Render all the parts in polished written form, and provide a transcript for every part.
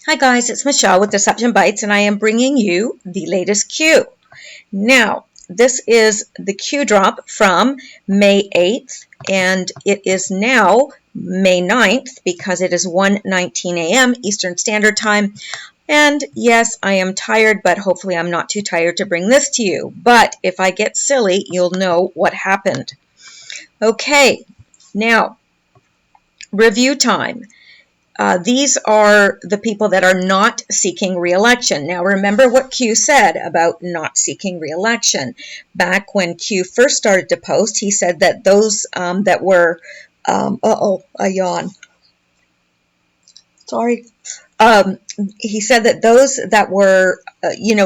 Hi guys, it's Michelle with Deception Bytes, and I am bringing you the latest Q. Now, this is the Q drop from May 8th, and it is now May 9th because it is 1:19 a.m. Eastern Standard Time. And yes, I am tired, but hopefully I'm not too tired to bring this to you. But if I get silly, you'll know what happened. Okay, now, review time. These are the people that are not seeking re-election. Now, remember what Q said about not seeking re-election. Back when Q first started to post, he said that those that were, a yawn. Sorry. He said that those that were,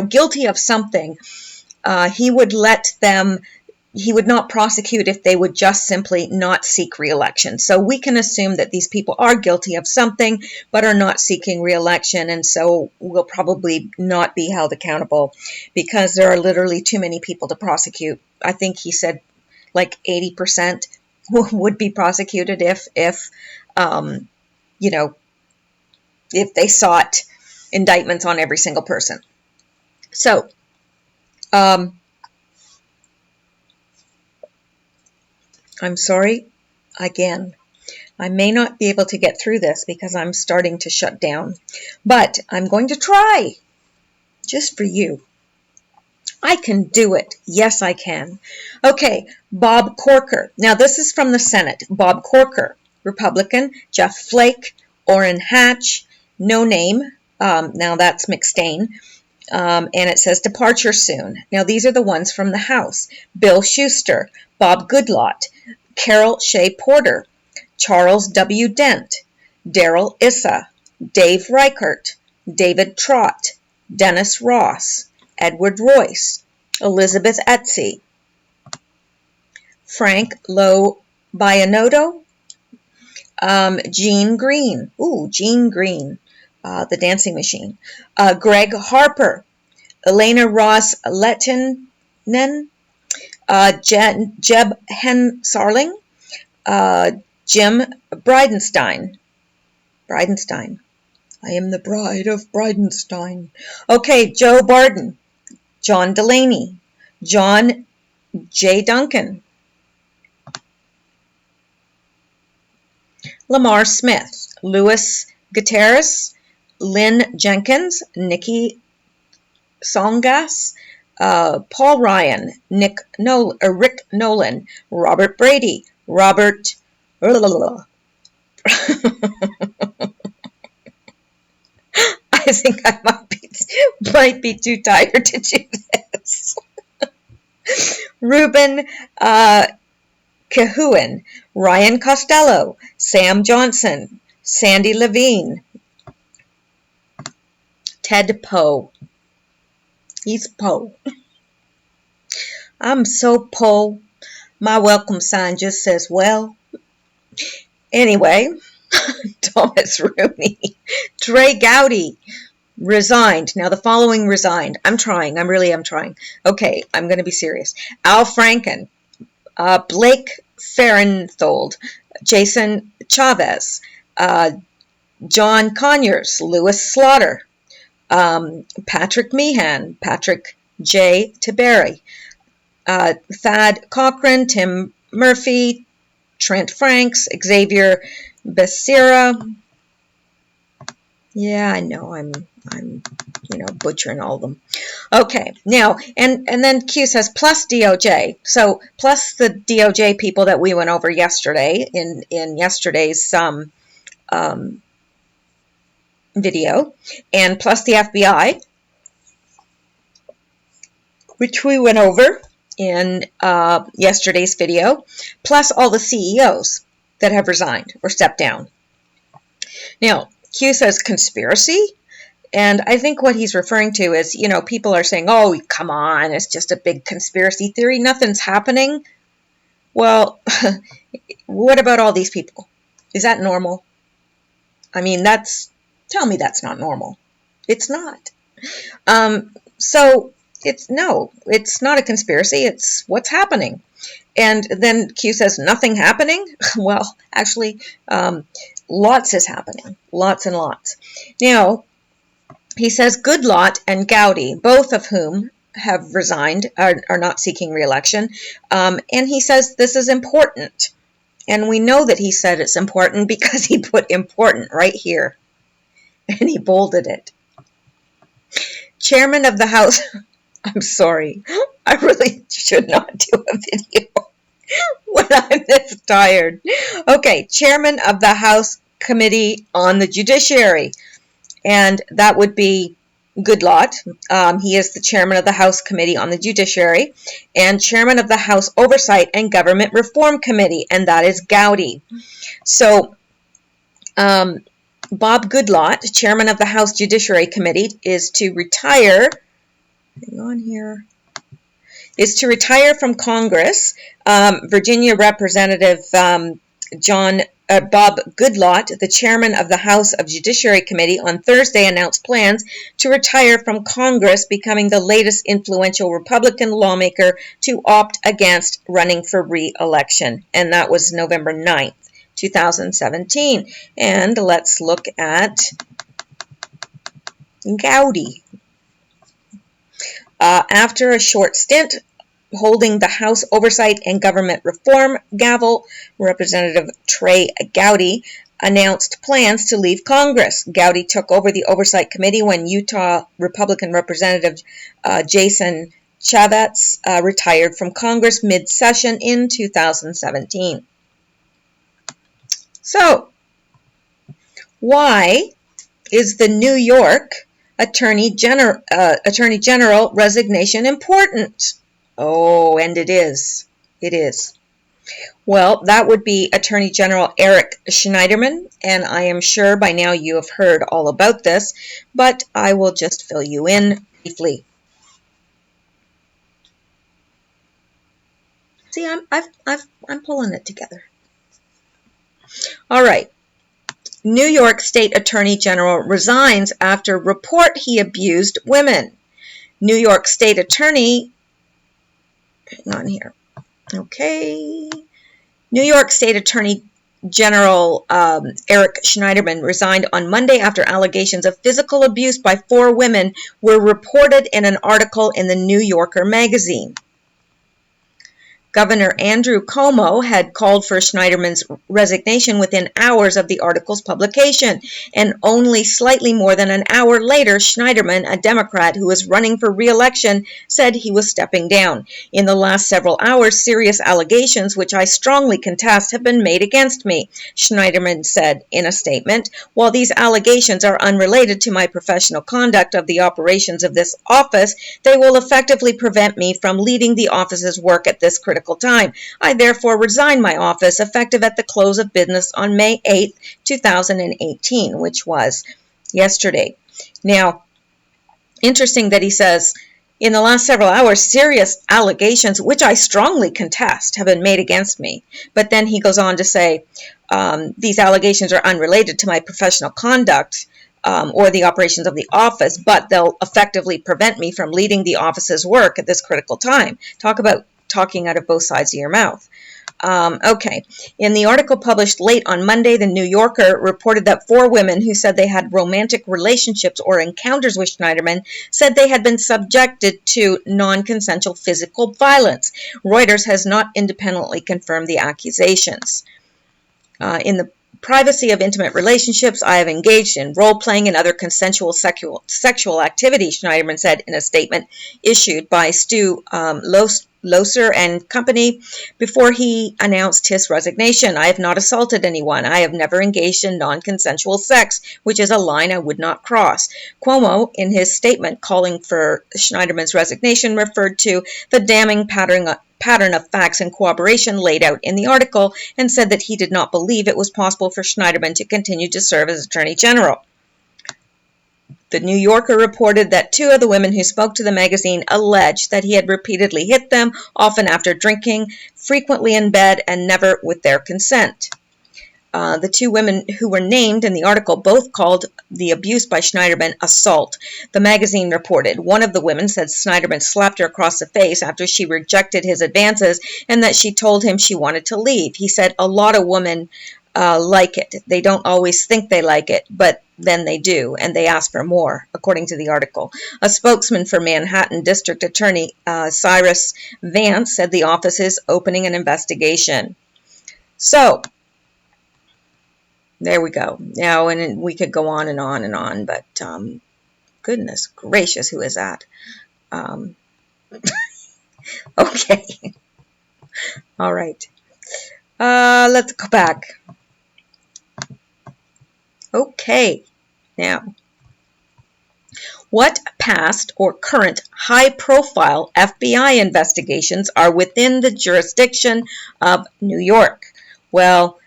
guilty of something, he would let them. He would not prosecute if they would just simply not seek re-election. So we can assume that these people are guilty of something but are not seeking re-election, and so will probably not be held accountable because there are literally too many people to prosecute. I think he said like 80% would be prosecuted if they sought indictments on every single person. So I'm sorry, again, I may not be able to get through this because I'm starting to shut down, but I'm going to try, just for you. I can do it. Yes, I can. Okay, Bob Corker. Now, this is from the Senate. Bob Corker, Republican. Jeff Flake, Orrin Hatch, no name. Now, that's McStain. And it says departure soon. Now, these are the ones from the House. Bill Schuster, Bob Goodlatte, Carol Shea Porter, Charles W. Dent, Darrell Issa, Dave Reichert, David Trott, Dennis Ross, Edward Royce, Elizabeth Etsy, Frank Lowe Bianotto, Gene Green. Ooh, Gene Green, the dancing machine. Greg Harper, Elena Ross Lettinen, Jeb Sarling, Jim Bridenstine. I am the bride of Bridenstine. Okay, Joe Barden, John Delaney, John J. Duncan, Lamar Smith, Louis Gutierrez, Lynn Jenkins, Nikki Songas, Paul Ryan, Rick Nolan, Robert Brady, Robert. I think I might be too tired to do this. Ruben Cahuin, Ryan Costello, Sam Johnson, Sandy Levine, Ted Poe. He's Poe. I'm so Poe. My welcome sign just says, well. Anyway, Thomas Rooney, Trey Gowdy resigned. Now the following resigned. I'm trying. Okay, I'm going to be serious. Al Franken, Blake Farenthold, Jason Chavez, John Conyers, Louis Slaughter, Patrick Meehan, Patrick J. Tiberi, Thad Cochran, Tim Murphy, Trent Franks, Xavier Becerra. Yeah, I know I'm butchering all of them. Okay, now and then Q says plus DOJ. So plus the DOJ people that we went over yesterday in yesterday's video, and plus the FBI, which we went over in yesterday's video, plus all the CEOs that have resigned or stepped down. Now, Q says conspiracy, and I think what he's referring to is, people are saying, oh, come on, it's just a big conspiracy theory, nothing's happening. Well, what about all these people? Is that normal? I mean, tell me that's not normal. It's not. So it's not a conspiracy. It's what's happening. And then Q says nothing happening. Well, actually, lots is happening. Lots and lots. Now, he says Goodlot and Gowdy, both of whom have resigned, are not seeking re-election, and he says this is important. And we know that he said it's important because he put important right here, and he bolded it. Chairman of the House, I'm sorry, I really should not do a video when I'm this tired. Okay, Chairman of the House Committee on the Judiciary, and that would be Goodlot. He is the chairman of the House Committee on the Judiciary, and chairman of the House Oversight and Government Reform Committee, and that is Gowdy. So, Bob Goodlot, chairman of the House Judiciary Committee, is to retire. Hang on here. Is to retire from Congress. Virginia Representative Bob Goodlot, the chairman of the House of Judiciary Committee, on Thursday announced plans to retire from Congress, becoming the latest influential Republican lawmaker to opt against running for re-election. And that was November 9th, 2017. And let's look at Gowdy. After a short stint holding the House Oversight and Government Reform gavel, Representative Trey Gowdy announced plans to leave Congress. Gowdy took over the Oversight Committee when Utah Republican Representative Jason Chaffetz retired from Congress mid-session in 2017. So, why is the New York Attorney General resignation important? Oh, and it is. It is. Well, that would be Attorney General Eric Schneiderman, and I am sure by now you have heard all about this, but I will just fill you in briefly. See, I'm pulling it together. All right. New York State Attorney General resigns after report he abused women. New York State Attorney, hang on here. Okay. New York State Attorney General Eric Schneiderman resigned on Monday after allegations of physical abuse by 4 women were reported in an article in the New Yorker magazine. Governor Andrew Cuomo had called for Schneiderman's resignation within hours of the article's publication, and only slightly more than an hour later, Schneiderman, a Democrat who was running for re-election, said he was stepping down. In the last several hours, serious allegations, which I strongly contest, have been made against me, Schneiderman said in a statement. While these allegations are unrelated to my professional conduct of the operations of this office, they will effectively prevent me from leading the office's work at this critical time. I therefore resign my office effective at the close of business on May 8, 2018, which was yesterday. Now, interesting that he says, in the last several hours, serious allegations, which I strongly contest, have been made against me. But then he goes on to say, these allegations are unrelated to my professional conduct or the operations of the office, but they'll effectively prevent me from leading the office's work at this critical time. Talk about talking out of both sides of your mouth. Okay. In the article published late on Monday, the New Yorker reported that 4 women who said they had romantic relationships or encounters with Schneiderman said they had been subjected to non-consensual physical violence. Reuters has not independently confirmed the accusations. In the privacy of intimate relationships, I have engaged in role-playing and other consensual sexual activity, Schneiderman said in a statement issued by Stu Loser and Company before he announced his resignation. I have not assaulted anyone. I have never engaged in non-consensual sex, which is a line I would not cross. Cuomo, in his statement calling for Schneiderman's resignation, referred to the damning pattern of facts and cooperation laid out in the article and said that he did not believe it was possible for Schneiderman to continue to serve as Attorney General. The New Yorker reported that 2 of the women who spoke to the magazine alleged that he had repeatedly hit them, often after drinking, frequently in bed, and never with their consent. The 2 women who were named in the article both called the abuse by Schneiderman assault. The magazine reported one of the women said Schneiderman slapped her across the face after she rejected his advances and that she told him she wanted to leave. He said a lot of women like it. They don't always think they like it, but then they do, and they ask for more, according to the article. A spokesman for Manhattan District Attorney Cyrus Vance said the office is opening an investigation. So, there we go. Now, and we could go on and on and on, but goodness gracious, who is that? Okay. All right. Let's go back. Okay. Now, what past or current high-profile FBI investigations are within the jurisdiction of New York? Well,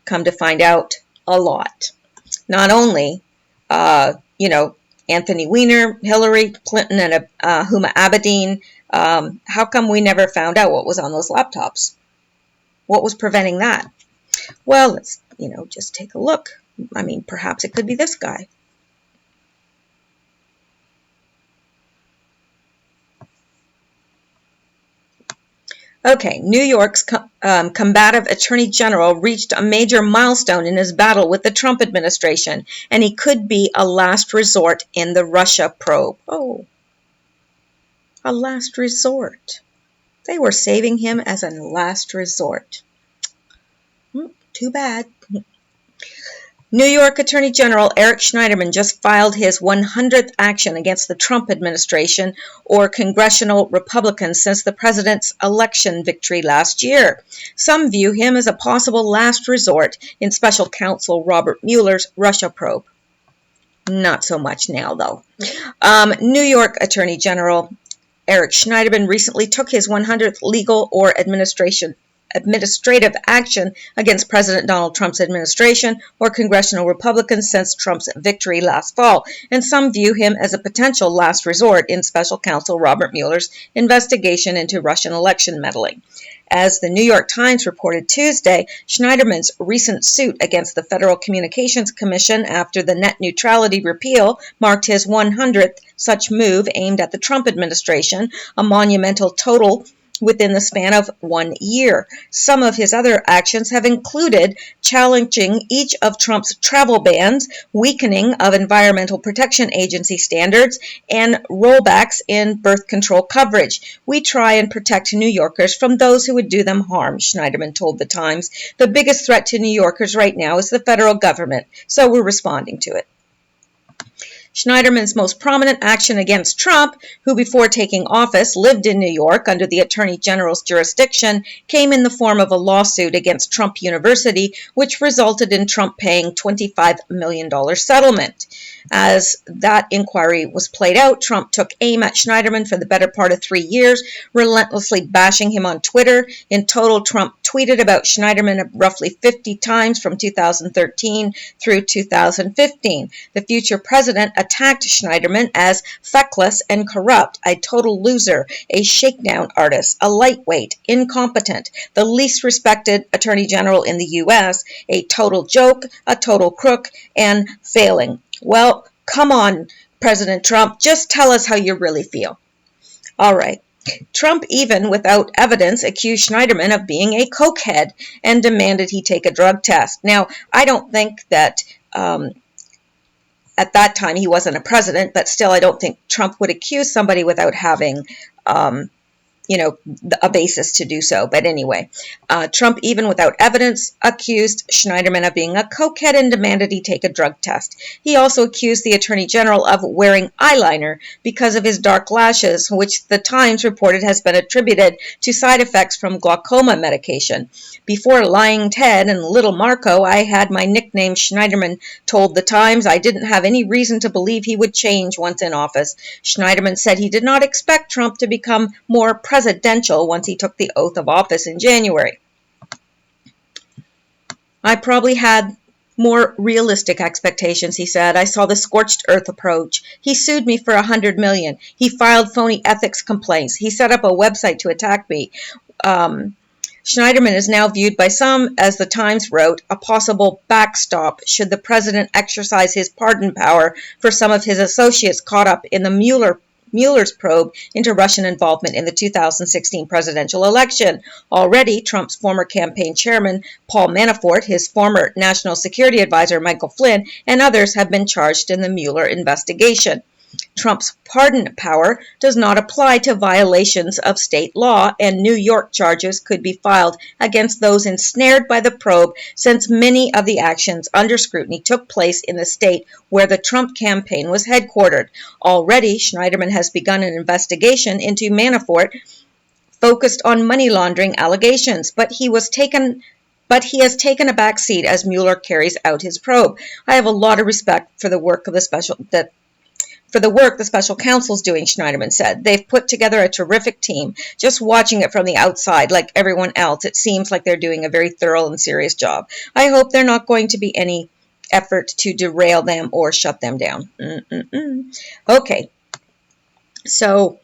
come to find out, a lot. Not only, Anthony Weiner, Hillary Clinton, and Huma Abedin. How come we never found out what was on those laptops? What was preventing that? Well, let's, just take a look. I mean, perhaps it could be this guy. Okay, New York's combative Attorney General reached a major milestone in his battle with the Trump administration, and he could be a last resort in the Russia probe. Oh, a last resort. They were saving him as a last resort. Too bad. New York Attorney General Eric Schneiderman just filed his 100th action against the Trump administration or congressional Republicans since the president's election victory last year. Some view him as a possible last resort in special counsel Robert Mueller's Russia probe. Not so much now, though. New York Attorney General Eric Schneiderman recently took his 100th legal or administrative action against President Donald Trump's administration or congressional Republicans since Trump's victory last fall, and some view him as a potential last resort in special counsel Robert Mueller's investigation into Russian election meddling. As the New York Times reported Tuesday, Schneiderman's recent suit against the Federal Communications Commission after the net neutrality repeal marked his 100th such move aimed at the Trump administration, a monumental total within the span of 1 year. Some of his other actions have included challenging each of Trump's travel bans, weakening of Environmental Protection Agency standards, and rollbacks in birth control coverage. We try and protect New Yorkers from those who would do them harm, Schneiderman told the Times. The biggest threat to New Yorkers right now is the federal government, so we're responding to it. Schneiderman's most prominent action against Trump, who before taking office lived in New York under the Attorney General's jurisdiction, came in the form of a lawsuit against Trump University, which resulted in Trump paying $25 million settlement. As that inquiry was played out, Trump took aim at Schneiderman for the better part of 3 years, relentlessly bashing him on Twitter. In total, Trump tweeted about Schneiderman roughly 50 times from 2013 through 2015. The future president attacked Schneiderman as feckless and corrupt, a total loser, a shakedown artist, a lightweight, incompetent, the least respected attorney general in the U.S., a total joke, a total crook, and failing. Well, come on, President Trump, just tell us how you really feel. All right. Trump, even without evidence, accused Schneiderman of being a cokehead and demanded he take a drug test. Now, I don't think that at that time he wasn't a president, but still I don't think Trump would accuse somebody without having a basis to do so. But anyway, Trump, even without evidence, accused Schneiderman of being a cokehead and demanded he take a drug test. He also accused the Attorney General of wearing eyeliner because of his dark lashes, which the Times reported has been attributed to side effects from glaucoma medication. Before Lying Ted and Little Marco, I had my nickname Schneiderman, told the Times. I didn't have any reason to believe he would change once in office. Schneiderman said he did not expect Trump to become more presidential once he took the oath of office in January. I probably had more realistic expectations, he said. I saw the scorched earth approach. He sued me for $100 million. He filed phony ethics complaints. He set up a website to attack me. Schneiderman is now viewed by some, as the Times wrote, a possible backstop should the president exercise his pardon power for some of his associates caught up in the Mueller Mueller's probe into Russian involvement in the 2016 presidential election. Already, Trump's former campaign chairman, Paul Manafort, his former national security advisor, Michael Flynn, and others have been charged in the Mueller investigation. Trump's pardon power does not apply to violations of state law, and New York charges could be filed against those ensnared by the probe, since many of the actions under scrutiny took place in the state where the Trump campaign was headquartered. Already, Schneiderman has begun an investigation into Manafort focused on money laundering allegations, but he has taken a back seat as Mueller carries out his probe. I have a lot of respect for the work of the special counsel's doing, Schneiderman said. They've put together a terrific team. Just watching it from the outside, like everyone else, it seems like they're doing a very thorough and serious job. I hope there's not going to be any effort to derail them or shut them down. Okay, so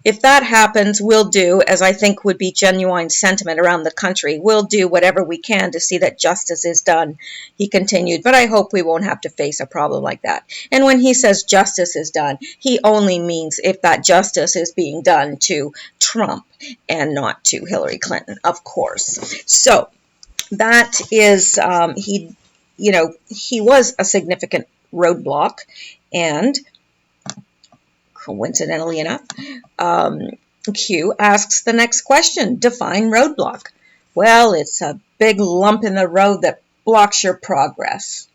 if that happens, we'll do, as I think would be genuine sentiment around the country, we'll do whatever we can to see that justice is done, he continued, but I hope we won't have to face a problem like that. And when he says justice is done, he only means if that justice is being done to Trump and not to Hillary Clinton, of course. So that is, he was a significant roadblock, and coincidentally enough, Q asks the next question, define roadblock. Well, it's a big lump in the road that blocks your progress.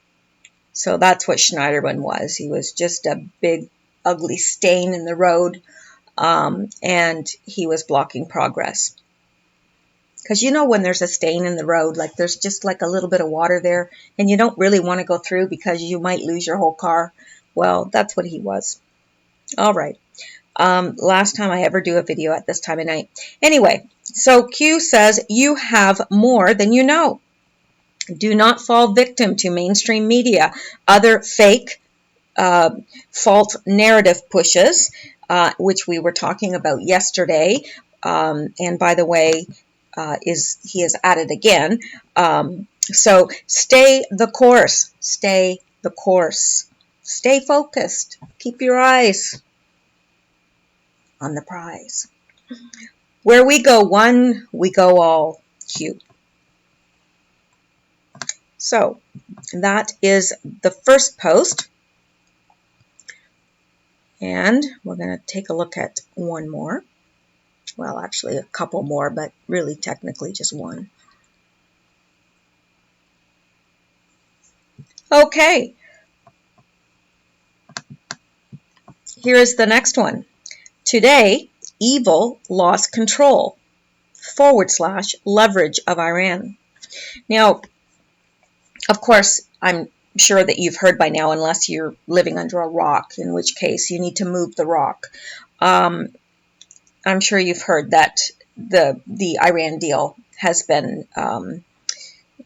So that's what Schneiderman was. He was just a big, ugly stain in the road, and he was blocking progress. Because when there's a stain in the road, like there's just like a little bit of water there, and you don't really want to go through because you might lose your whole car. Well, that's what he was. All right. Last time I ever do a video at this time of night. Anyway, so Q says, you have more than you know. Do not fall victim to mainstream media, other fake, false narrative pushes, which we were talking about yesterday. And by the way, he is at it again. So stay the course. Stay the course. Stay focused. Keep your eyes on the prize. Where we go one, we go all. Q. So that is the first post. And we're going to take a look at one more. Well, actually a couple more, but really technically just one. Okay. Here is the next one. Today, evil lost control, / leverage of Iran. Now, of course, I'm sure that you've heard by now, unless you're living under a rock, in which case you need to move the rock. I'm sure you've heard that the Iran deal has been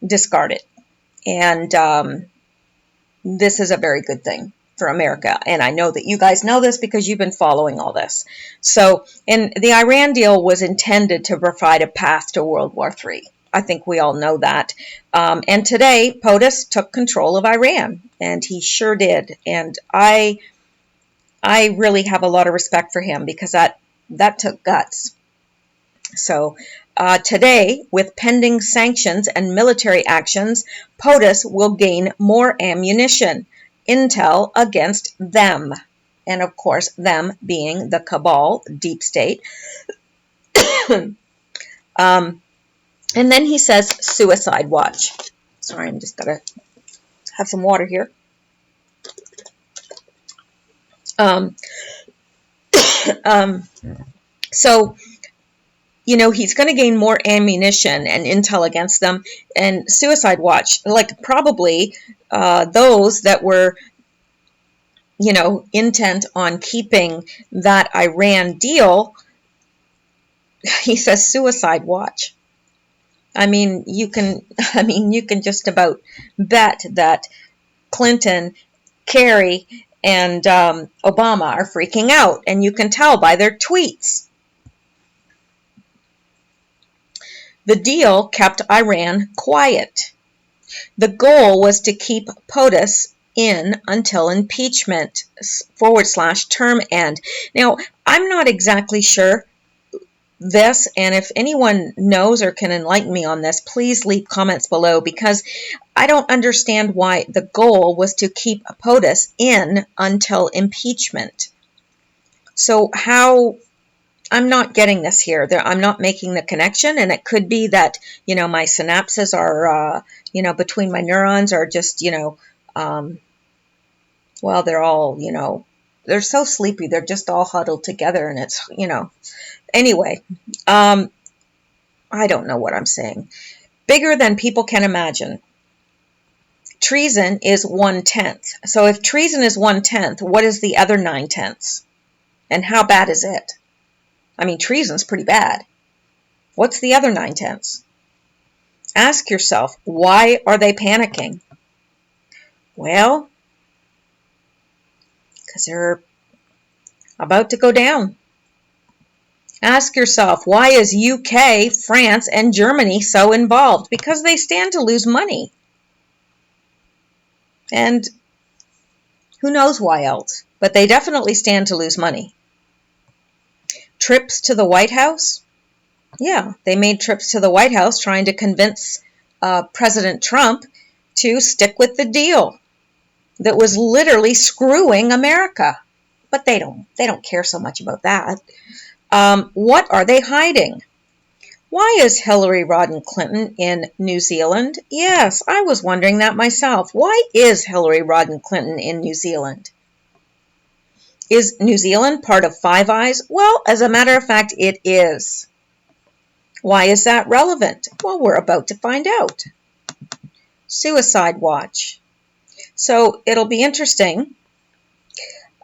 discarded. And this is a very good thing for America. And I know that you guys know this because you've been following all this. So, and the Iran deal was intended to provide a path to World War III. I think we all know that. And today, POTUS took control of Iran, and he sure did. And I really have a lot of respect for him because that took guts. So today, with pending sanctions and military actions, POTUS will gain more ammunition, intel against them. And of course, them being the cabal, deep state. And then he says, suicide watch. Sorry, I'm just going to have some water here. So, he's going to gain more ammunition and intel against them. And suicide watch, like probably those that were, intent on keeping that Iran deal, he says suicide watch. You can just about bet that Clinton, Kerry, and Obama are freaking out, and you can tell by their tweets. The deal kept Iran quiet. The goal was to keep POTUS in until impeachment / term end. Now, I'm not exactly sure this, and if anyone knows or can enlighten me on this, please leave comments below, because I don't understand why the goal was to keep POTUS in until impeachment. So how, I'm not getting this here. I'm not making the connection, and it could be that, my synapses are, between my neurons are just, well, they're all, they're so sleepy. They're just all huddled together, and it's, anyway, I don't know what I'm saying. Bigger than people can imagine. Treason is 1/10. So if treason is 1/10, what is the other 9/10? And how bad is it? I mean, treason's pretty bad. What's the other 9/10? Ask yourself, why are they panicking? Well, because they're about to go down. Ask yourself, why is UK, France, and Germany so involved? Because they stand to lose money. And who knows why else? But they definitely stand to lose money. Trips to the White House? Yeah, they made trips to the White House trying to convince President Trump to stick with the deal that was literally screwing America. But they don't care so much about that. What are they hiding? Why is Hillary Rodham Clinton in New Zealand? Yes, I was wondering that myself. Why is Hillary Rodham Clinton in New Zealand? Is New Zealand part of Five Eyes? Well, as a matter of fact, it is. Why is that relevant? Well, we're about to find out. Suicide watch. So it'll be interesting.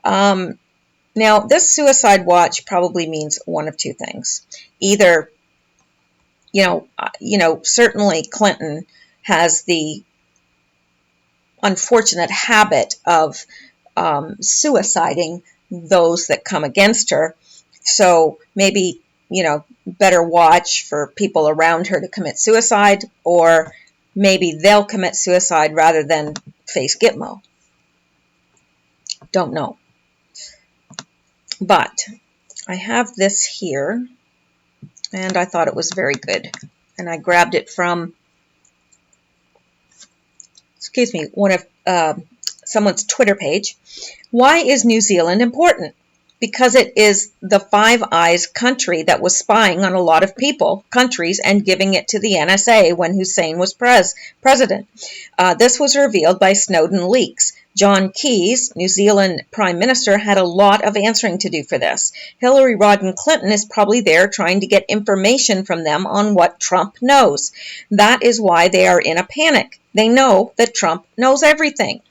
Now, this suicide watch probably means one of two things. Either, certainly Clinton has the unfortunate habit of suiciding those that come against her. So maybe, better watch for people around her to commit suicide, or maybe they'll commit suicide rather than face Gitmo. Don't know. But I have this here, and I thought it was very good. And I grabbed it from, one of someone's Twitter page. Why is New Zealand important? Because it is the Five Eyes country that was spying on a lot of countries, and giving it to the NSA when Hussein was president. This was revealed by Snowden leaks. John Keys, New Zealand Prime Minister, had a lot of answering to do for this. Hillary Rodham Clinton is probably there trying to get information from them on what Trump knows. That is why they are in a panic. They know that Trump knows everything.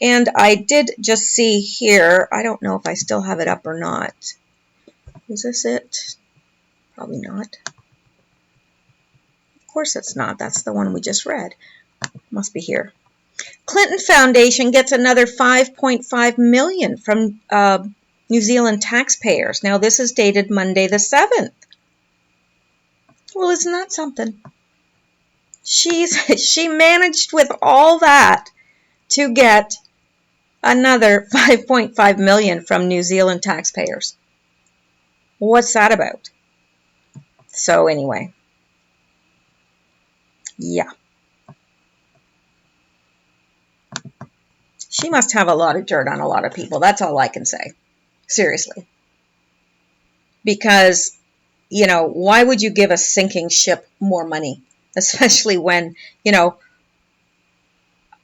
And I did just see here, I don't know if I still have it up or not. Is this it? Probably not. Of course it's not. That's the one we just read. Must be here. Clinton Foundation gets another $5.5 million from New Zealand taxpayers. Now, this is dated Monday the 7th. Well, isn't that something? She managed with all that to get another $5.5 million from New Zealand taxpayers. What's that about? So anyway, yeah. She must have a lot of dirt on a lot of people. That's all I can say. Seriously. Because, why would you give a sinking ship more money? Especially when,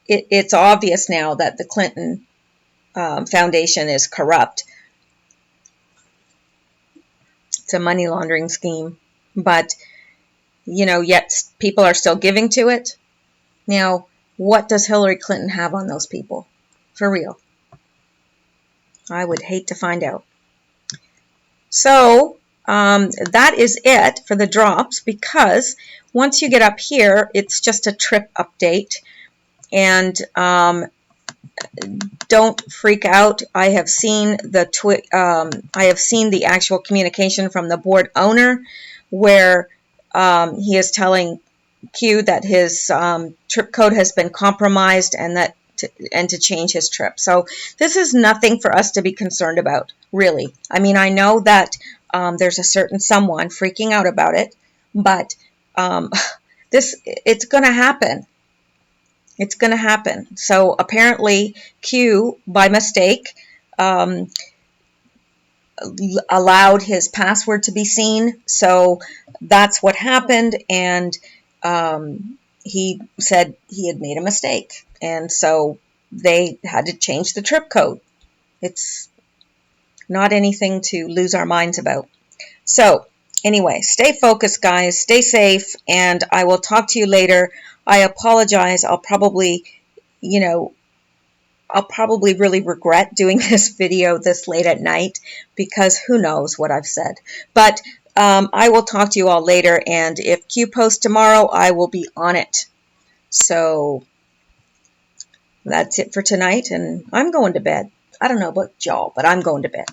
it's obvious now that the Clinton Foundation is corrupt. It's a money laundering scheme. But, yet people are still giving to it. Now, what does Hillary Clinton have on those people? For real. I would hate to find out. So, that is it for the drops, because once you get up here, it's just a trip update. And don't freak out. I have seen the actual communication from the board owner, where he is telling Q that his trip code has been compromised, and that and to change his trip. So this is nothing for us to be concerned about, really. I mean, I know that there's a certain someone freaking out about it, but it's going to happen. It's going to happen. So apparently Q, by mistake, allowed his password to be seen. So that's what happened, and he said he had made a mistake. And so they had to change the trip code. It's not anything to lose our minds about. So anyway, stay focused, guys. Stay safe, and I will talk to you later. I apologize. I'll probably really regret doing this video this late at night, because who knows what I've said. But I will talk to you all later, and if Q posts tomorrow, I will be on it. So that's it for tonight, and I'm going to bed. I don't know about y'all, but I'm going to bed.